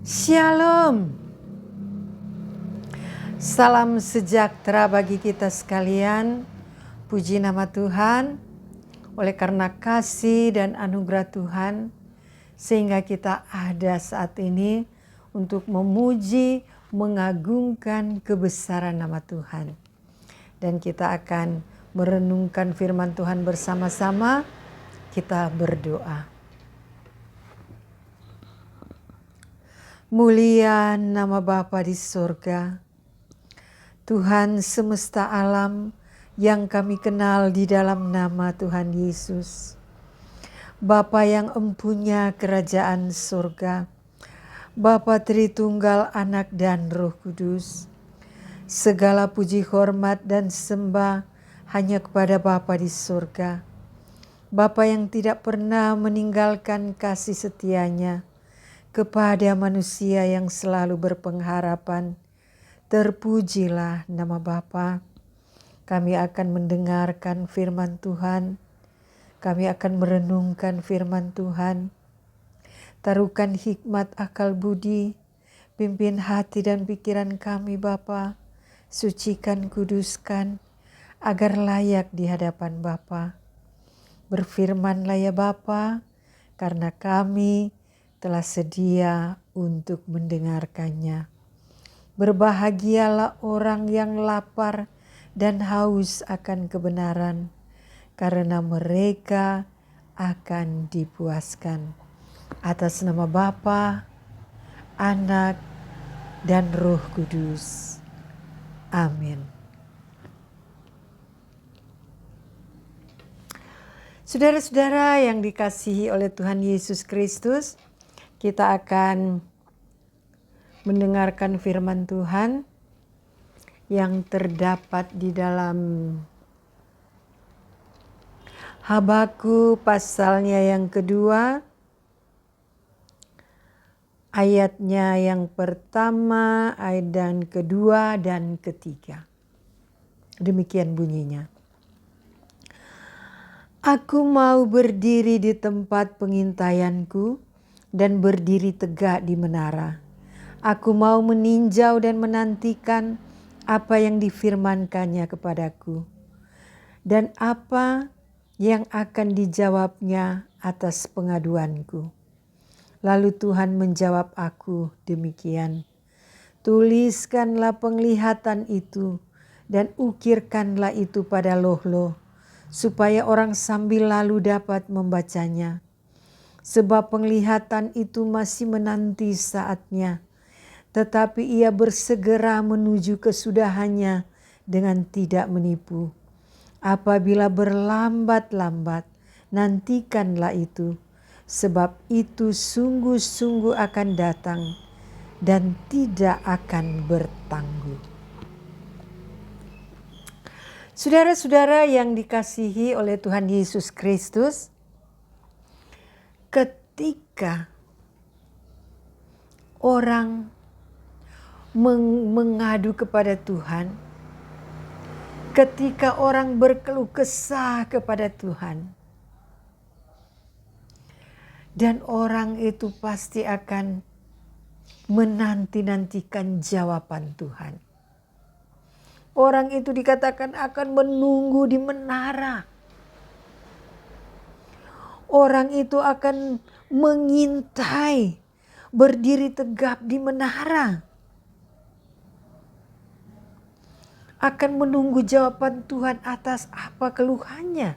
Shalom. Salam sejahtera bagi kita sekalian. Puji nama Tuhan. Oleh karena kasih dan anugerah Tuhan, sehingga kita ada saat ini untuk memuji, mengagungkan kebesaran nama Tuhan. Dan kita akan merenungkan firman Tuhan bersama-sama. Kita berdoa. Mulia nama Bapa di surga, Tuhan semesta alam yang kami kenal di dalam nama Tuhan Yesus. Bapa yang empunya kerajaan surga, Bapa Tritunggal, Anak dan Roh Kudus. Segala puji, hormat dan sembah hanya kepada Bapa di surga. Bapa yang tidak pernah meninggalkan kasih setianya kepada manusia yang selalu berpengharapan. Terpujilah nama Bapa. Kami akan mendengarkan firman Tuhan. Kami akan merenungkan firman Tuhan. Taruhkan hikmat akal budi. Pimpin hati dan pikiran kami Bapa. Sucikan, kuduskan, agar layak di hadapan Bapa. Berfirmanlah ya Bapa, karena kami telah sedia untuk mendengarkannya. Berbahagialah orang yang lapar dan haus akan kebenaran, karena mereka akan dipuaskan. Atas nama Bapa, Anak, dan Roh Kudus. Amin. Saudara-saudara yang dikasihi oleh Tuhan Yesus Kristus, kita akan mendengarkan firman Tuhan yang terdapat di dalam Habakuk pasalnya yang kedua, ayatnya yang pertama, ayat dan kedua dan ketiga. Demikian bunyinya. Aku mau berdiri di tempat pengintaianku dan berdiri tegak di menara. Aku mau meninjau dan menantikan apa yang difirmankannya kepadaku, dan apa yang akan dijawabnya atas pengaduanku. Lalu Tuhan menjawab aku demikian. Tuliskanlah penglihatan itu dan ukirkanlah itu pada loh-loh, supaya orang sambil lalu dapat membacanya. Sebab penglihatan itu masih menanti saatnya, tetapi ia bersegera menuju kesudahannya dengan tidak menipu. Apabila berlambat-lambat, nantikanlah itu, sebab itu sungguh-sungguh akan datang dan tidak akan bertangguh. Saudara-saudara yang dikasihi oleh Tuhan Yesus Kristus, ketika orang mengadu kepada Tuhan, ketika orang berkeluh kesah kepada Tuhan, dan orang itu pasti akan menanti-nantikan jawaban Tuhan. Orang itu dikatakan akan menunggu di menara. Orang itu akan mengintai, berdiri tegap di menara. Akan menunggu jawaban Tuhan atas apa keluhannya.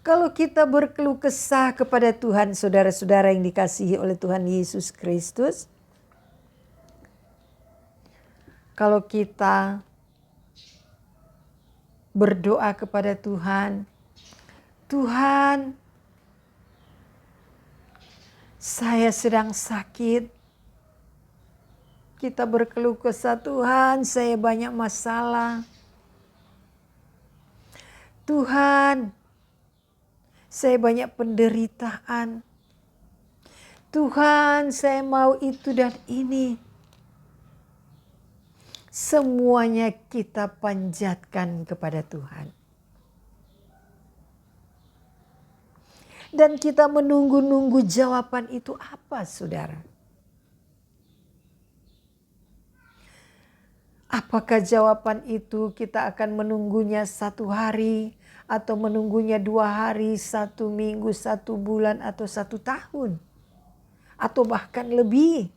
Kalau kita berkeluh kesah kepada Tuhan, saudara-saudara yang dikasihi oleh Tuhan Yesus Kristus, kalau kita berdoa kepada Tuhan, Tuhan, saya sedang sakit. Kita berkeluh kesah, Tuhan, saya banyak masalah. Tuhan, saya banyak penderitaan. Tuhan, saya mau itu dan ini. Semuanya kita panjatkan kepada Tuhan. Dan kita menunggu-nunggu jawaban itu apa, saudara? Apakah jawaban itu kita akan menunggunya 1 hari, atau menunggunya 2 hari, 1 minggu, 1 bulan, atau 1 tahun, atau bahkan lebih?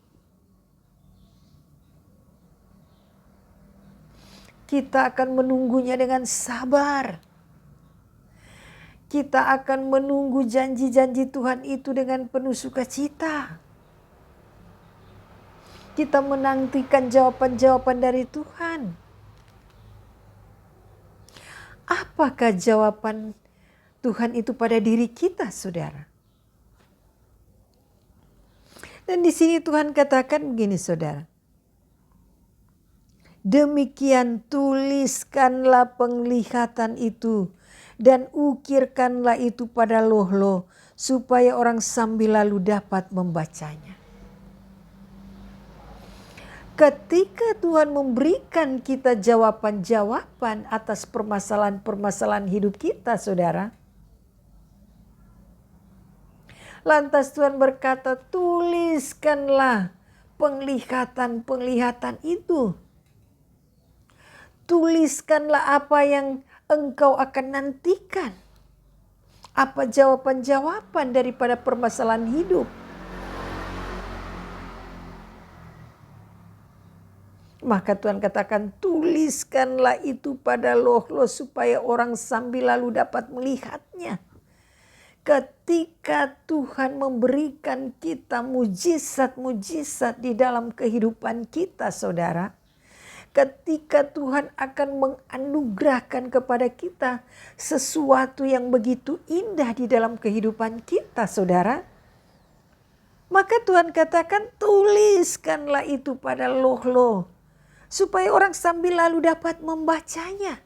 Kita akan menunggunya dengan sabar. Kita akan menunggu janji-janji Tuhan itu dengan penuh sukacita. Kita menantikan jawaban-jawaban dari Tuhan. Apakah jawaban Tuhan itu pada diri kita, saudara? Dan di sini Tuhan katakan begini, saudara. Demikian tuliskanlah penglihatan itu dan ukirkanlah itu pada loh-loh, supaya orang sambil lalu dapat membacanya. Ketika Tuhan memberikan kita jawaban-jawaban atas permasalahan-permasalahan hidup kita, saudara. Lantas Tuhan berkata, tuliskanlah penglihatan-penglihatan itu. Tuliskanlah apa yang engkau akan nantikan. Apa jawaban-jawaban daripada permasalahan hidup. Maka Tuhan katakan, tuliskanlah itu pada loh-loh supaya orang sambil lalu dapat melihatnya. Ketika Tuhan memberikan kita mujizat-mujizat di dalam kehidupan kita, saudara. Ketika Tuhan akan menganugerahkan kepada kita sesuatu yang begitu indah di dalam kehidupan kita, saudara. Maka Tuhan katakan, tuliskanlah itu pada loh-loh, supaya orang sambil lalu dapat membacanya.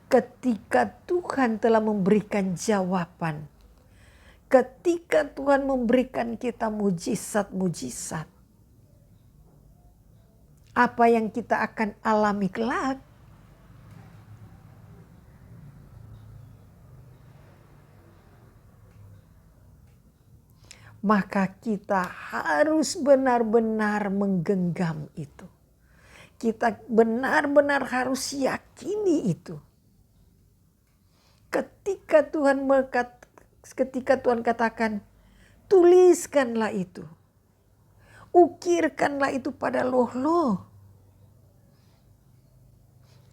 Ketika Tuhan telah memberikan jawaban, ketika Tuhan memberikan kita mujizat-mujizat, apa yang kita akan alami kelak? Maka kita harus benar-benar menggenggam itu. Kita benar-benar harus yakini itu. Ketika Tuhan katakan, tuliskanlah itu. Ukirkanlah itu pada loh-loh.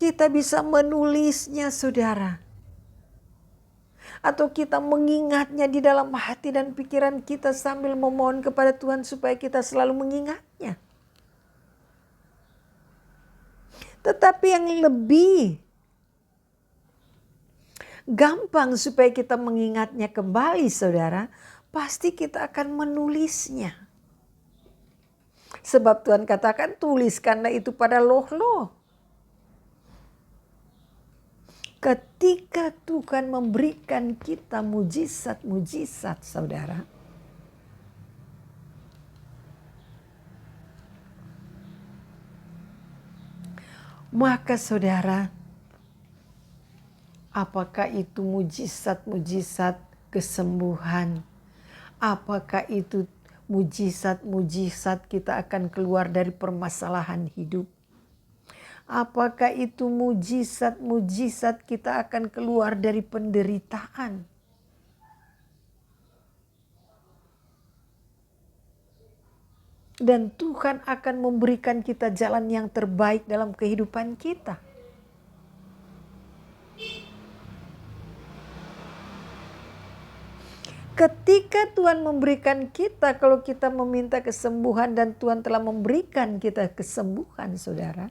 Kita bisa menulisnya, saudara. Atau kita mengingatnya di dalam hati dan pikiran kita sambil memohon kepada Tuhan supaya kita selalu mengingatnya. Tetapi yang lebih gampang supaya kita mengingatnya kembali, saudara, pasti kita akan menulisnya. Sebab Tuhan katakan, tuliskanlah itu pada loh-loh. Ketika Tuhan memberikan kita mujizat-mujizat, saudara. Maka saudara, apakah itu mujizat-mujizat kesembuhan? Apakah itu mujizat-mujizat kita akan keluar dari permasalahan hidup? Apakah itu mujizat-mujizat kita akan keluar dari penderitaan? Dan Tuhan akan memberikan kita jalan yang terbaik dalam kehidupan kita. Ketika Tuhan memberikan kita, kalau kita meminta kesembuhan dan Tuhan telah memberikan kita kesembuhan, saudara.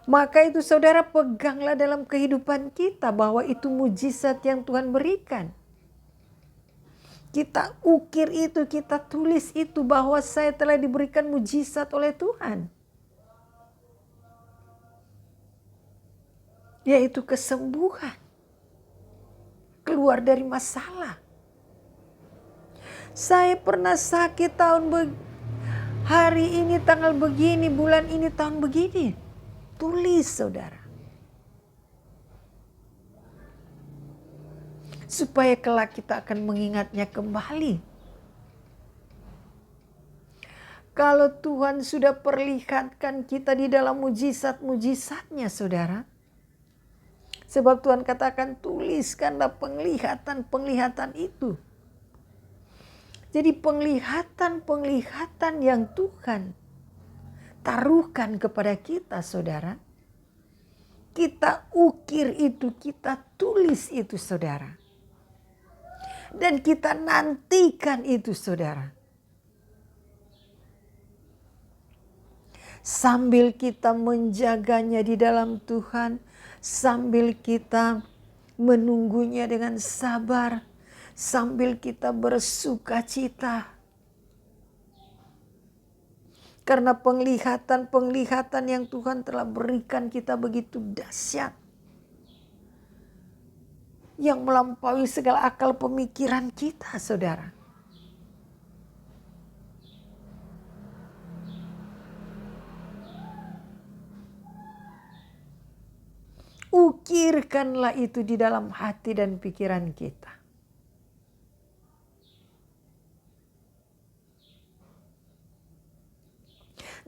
Maka itu saudara, peganglah dalam kehidupan kita bahwa itu mujizat yang Tuhan berikan. Kita ukir itu, kita tulis itu bahwa saya telah diberikan mujizat oleh Tuhan. Yaitu kesembuhan. Keluar dari masalah. Saya pernah sakit Hari ini tanggal begini, bulan ini tahun begini. Tulis saudara. Supaya kelak kita akan mengingatnya kembali. Kalau Tuhan sudah perlihatkan kita di dalam mujizat-mujizatnya saudara. Sebab Tuhan katakan tuliskanlah penglihatan-penglihatan itu. Jadi penglihatan-penglihatan yang Tuhan taruhkan kepada kita saudara. Kita ukir itu, kita tulis itu saudara. Dan kita nantikan itu saudara. Sambil kita menjaganya di dalam Tuhan. Sambil kita menunggunya dengan sabar. Sambil kita bersuka cita. Karena penglihatan-penglihatan yang Tuhan telah berikan kita begitu dahsyat. Yang melampaui segala akal pemikiran kita saudara. Ukirkanlah itu di dalam hati dan pikiran kita.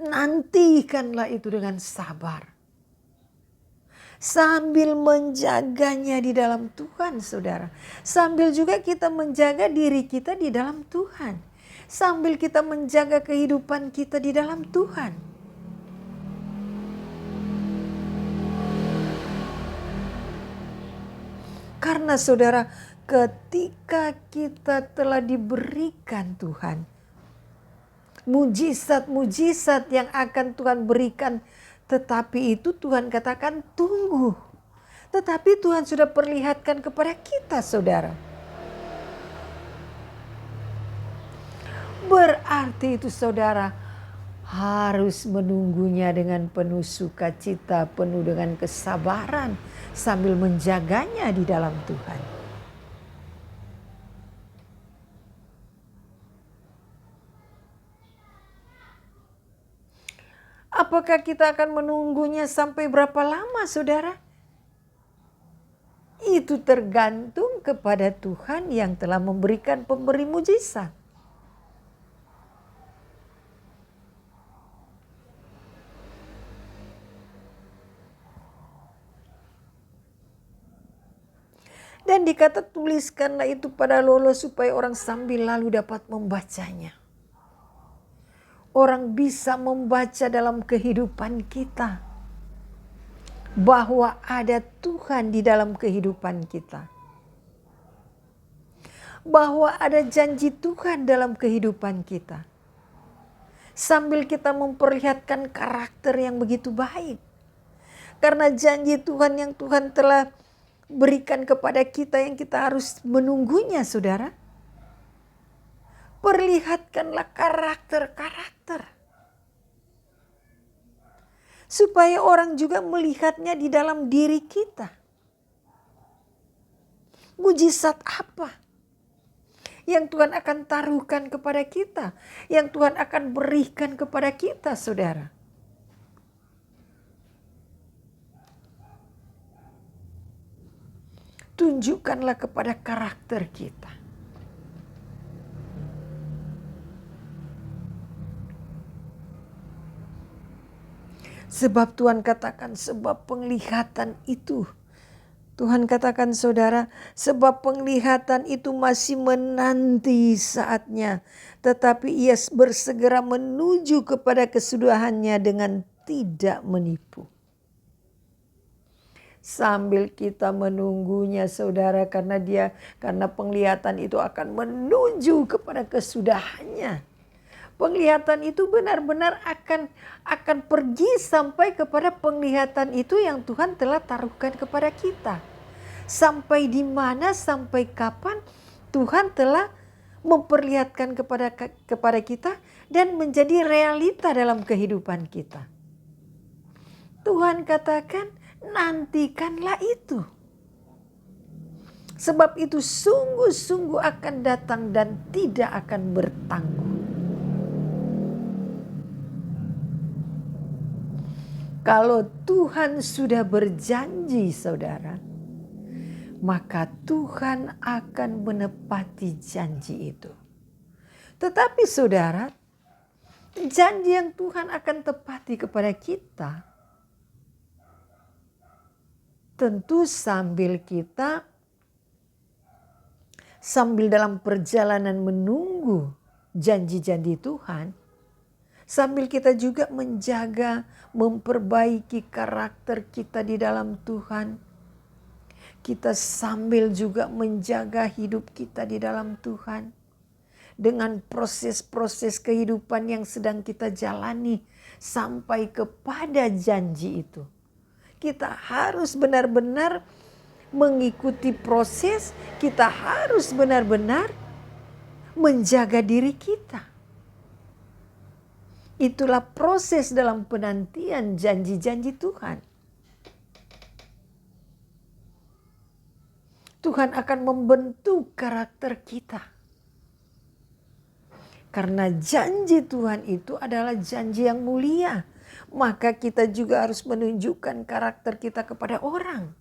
Nantikanlah itu dengan sabar. Sambil menjaganya di dalam Tuhan saudara. Sambil juga kita menjaga diri kita di dalam Tuhan. Sambil kita menjaga kehidupan kita di dalam Tuhan. Karena saudara, ketika kita telah diberikan Tuhan, mujizat-mujizat yang akan Tuhan berikan, tetapi itu Tuhan katakan tunggu. Tetapi Tuhan sudah perlihatkan kepada kita saudara. Berarti itu saudara harus menunggunya dengan penuh sukacita, penuh dengan kesabaran. Sambil menjaganya di dalam Tuhan. Apakah kita akan menunggunya sampai berapa lama saudara? Itu tergantung kepada Tuhan yang telah memberikan pemberi mujizat. Dan dikata tuliskanlah itu pada Lolo supaya orang sambil lalu dapat membacanya. Orang bisa membaca dalam kehidupan kita. Bahwa ada Tuhan di dalam kehidupan kita. Bahwa ada janji Tuhan dalam kehidupan kita. Sambil kita memperlihatkan karakter yang begitu baik. Karena janji Tuhan yang Tuhan telah berikan kepada kita yang kita harus menunggunya saudara. Perlihatkanlah karakter-karakter. Supaya orang juga melihatnya di dalam diri kita. Mujizat apa yang Tuhan akan taruhkan kepada kita. Yang Tuhan akan berikan kepada kita saudara. Tunjukkanlah kepada karakter kita. Sebab Tuhan katakan sebab penglihatan itu. Tuhan katakan saudara, sebab penglihatan itu masih menanti saatnya. Tetapi ia bersegera menuju kepada kesudahannya dengan tidak menipu. Sambil kita menunggunya saudara, karena penglihatan itu akan menuju kepada kesudahannya. Penglihatan itu benar-benar akan pergi sampai kepada penglihatan itu yang Tuhan telah taruhkan kepada kita. Sampai di mana, sampai kapan Tuhan telah memperlihatkan kepada kita dan menjadi realita dalam kehidupan kita. Tuhan katakan, nantikanlah itu. Sebab itu sungguh-sungguh akan datang dan tidak akan bertanggung. Kalau Tuhan sudah berjanji saudara, maka Tuhan akan menepati janji itu. Tetapi saudara, janji yang Tuhan akan tepati kepada kita, tentu sambil dalam perjalanan menunggu janji-janji Tuhan, sambil kita juga menjaga, memperbaiki karakter kita di dalam Tuhan. Kita sambil juga menjaga hidup kita di dalam Tuhan. Dengan proses-proses kehidupan yang sedang kita jalani sampai kepada janji itu. Kita harus benar-benar mengikuti proses, kita harus benar-benar menjaga diri kita. Itulah proses dalam penantian janji-janji Tuhan. Tuhan akan membentuk karakter kita. Karena janji Tuhan itu adalah janji yang mulia. Maka kita juga harus menunjukkan karakter kita kepada orang.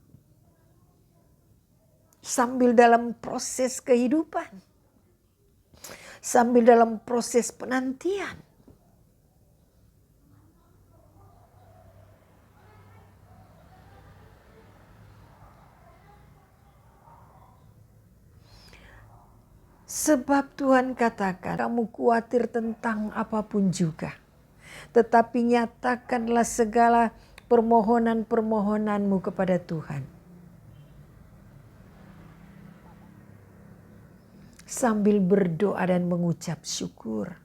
Sambil dalam proses kehidupan. Sambil dalam proses penantian. Sebab Tuhan katakan, kamu khawatir tentang apapun juga. Tetapi nyatakanlah segala permohonan-permohonanmu kepada Tuhan. Sambil berdoa dan mengucap syukur.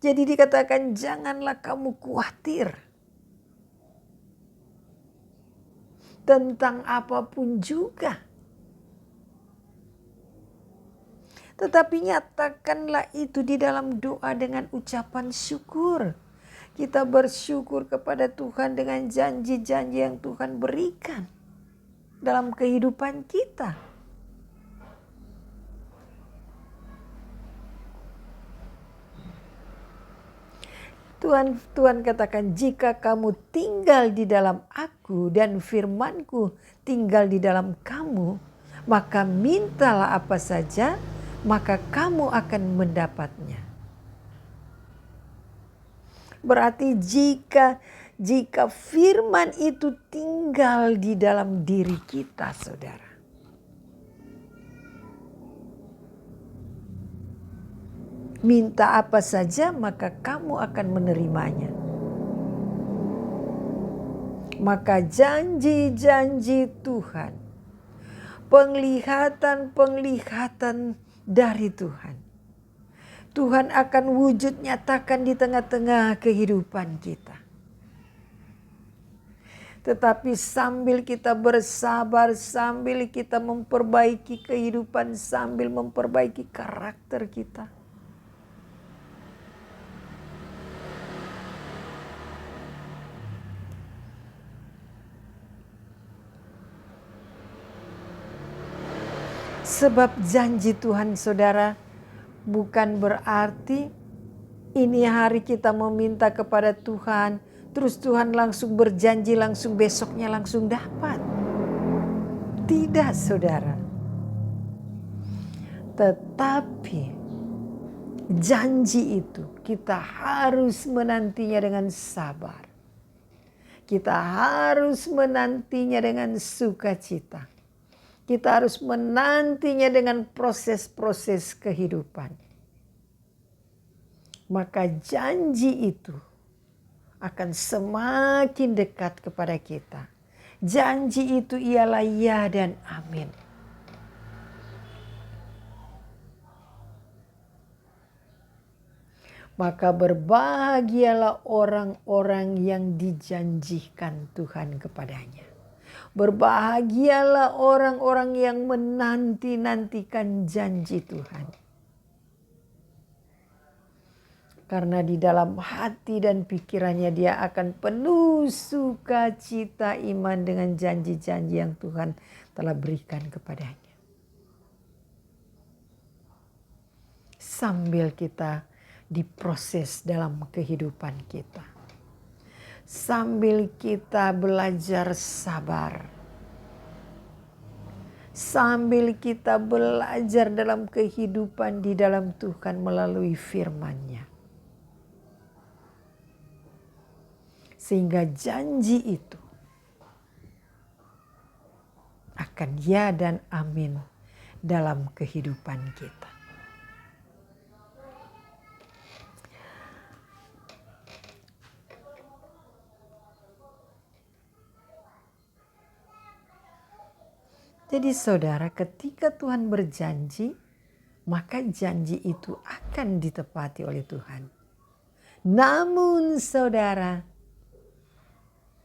Jadi dikatakan janganlah kamu khawatir tentang apapun juga. Tetapi nyatakanlah itu di dalam doa dengan ucapan syukur. Kita bersyukur kepada Tuhan dengan janji-janji yang Tuhan berikan dalam kehidupan kita. Tuhan katakan, jika kamu tinggal di dalam aku dan firmanku tinggal di dalam kamu, maka mintalah apa saja, maka kamu akan mendapatnya. Berarti jika firman itu tinggal di dalam diri kita, saudara. Minta apa saja maka kamu akan menerimanya. Maka janji-janji Tuhan, penglihatan-penglihatan dari Tuhan, Tuhan akan wujud nyatakan di tengah-tengah kehidupan kita. Tetapi sambil kita bersabar, sambil kita memperbaiki kehidupan, sambil memperbaiki karakter kita, sebab janji Tuhan saudara bukan berarti ini hari kita meminta kepada Tuhan, terus Tuhan langsung berjanji langsung besoknya langsung dapat. Tidak saudara. Tetapi janji itu kita harus menantinya dengan sabar. Kita harus menantinya dengan sukacita. Kita harus menantinya dengan proses-proses kehidupan. Maka janji itu akan semakin dekat kepada kita. Janji itu ialah ya dan amin. Maka berbahagialah orang-orang yang dijanjikan Tuhan kepadanya. Berbahagialah orang-orang yang menanti-nantikan janji Tuhan. Karena di dalam hati dan pikirannya dia akan penuh sukacita iman dengan janji-janji yang Tuhan telah berikan kepadanya. sambil kita diproses dalam kehidupan kita. Sambil kita belajar sabar. Sambil kita belajar dalam kehidupan di dalam Tuhan melalui firman-Nya. Sehingga janji itu akan ya dan amin dalam kehidupan kita. Jadi saudara, ketika Tuhan berjanji, maka janji itu akan ditepati oleh Tuhan. Namun saudara,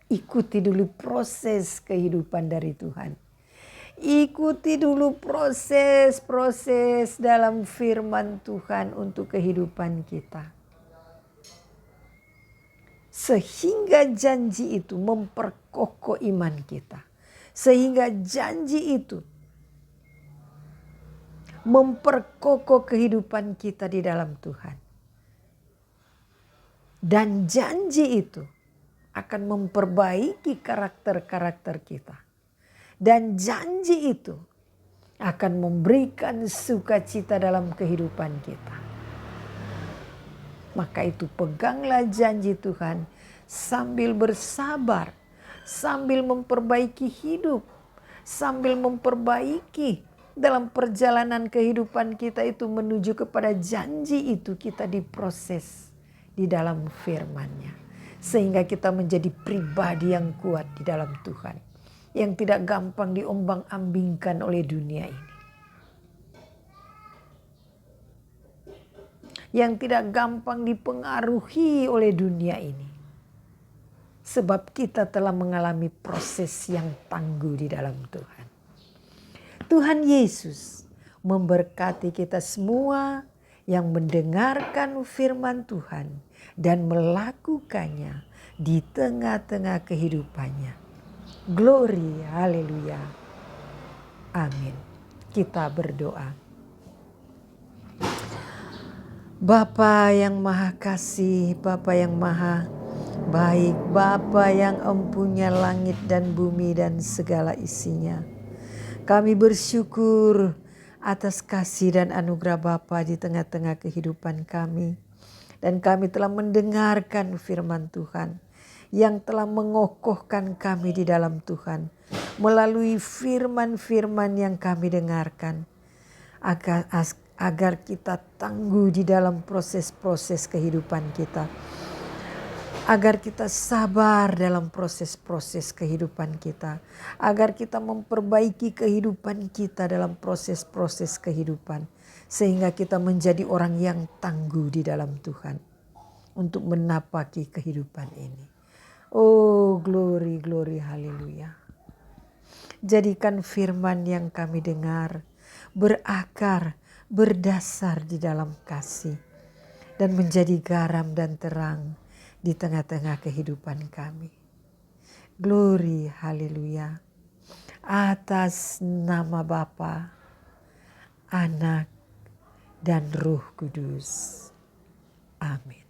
ikuti dulu proses kehidupan dari Tuhan. Ikuti dulu proses-proses dalam firman Tuhan untuk kehidupan kita. Sehingga janji itu memperkokoh iman kita. Sehingga janji itu memperkokoh kehidupan kita di dalam Tuhan. Dan janji itu akan memperbaiki karakter-karakter kita. Dan janji itu akan memberikan sukacita dalam kehidupan kita. Maka itu peganglah janji Tuhan sambil bersabar. Sambil memperbaiki hidup, sambil memperbaiki dalam perjalanan kehidupan kita itu menuju kepada janji itu, kita diproses di dalam firman-Nya. Sehingga kita menjadi pribadi yang kuat di dalam Tuhan. Yang tidak gampang diombang-ambingkan oleh dunia ini. Yang tidak gampang dipengaruhi oleh dunia ini. Sebab kita telah mengalami proses yang tangguh di dalam Tuhan. Tuhan Yesus memberkati kita semua yang mendengarkan firman Tuhan dan melakukannya di tengah-tengah kehidupannya. Glory, haleluya. Amin. Kita berdoa. Bapa yang maha kasih, Bapa yang maha baik, Bapa yang empunya langit dan bumi dan segala isinya. Kami bersyukur atas kasih dan anugerah Bapa di tengah-tengah kehidupan kami. Dan kami telah mendengarkan firman Tuhan yang telah mengokohkan kami di dalam Tuhan. Melalui firman-firman yang kami dengarkan. Agar kita tangguh di dalam proses-proses kehidupan kita. Agar kita sabar dalam proses-proses kehidupan kita. Agar kita memperbaiki kehidupan kita dalam proses-proses kehidupan. Sehingga kita menjadi orang yang tangguh di dalam Tuhan. Untuk menapaki kehidupan ini. Oh glory, glory, haleluya. Jadikan firman yang kami dengar berakar, berdasar di dalam kasih. Dan menjadi garam dan terang di tengah-tengah kehidupan kami. Glory, haleluya. Atas nama Bapa, Anak, dan Roh Kudus. Amin.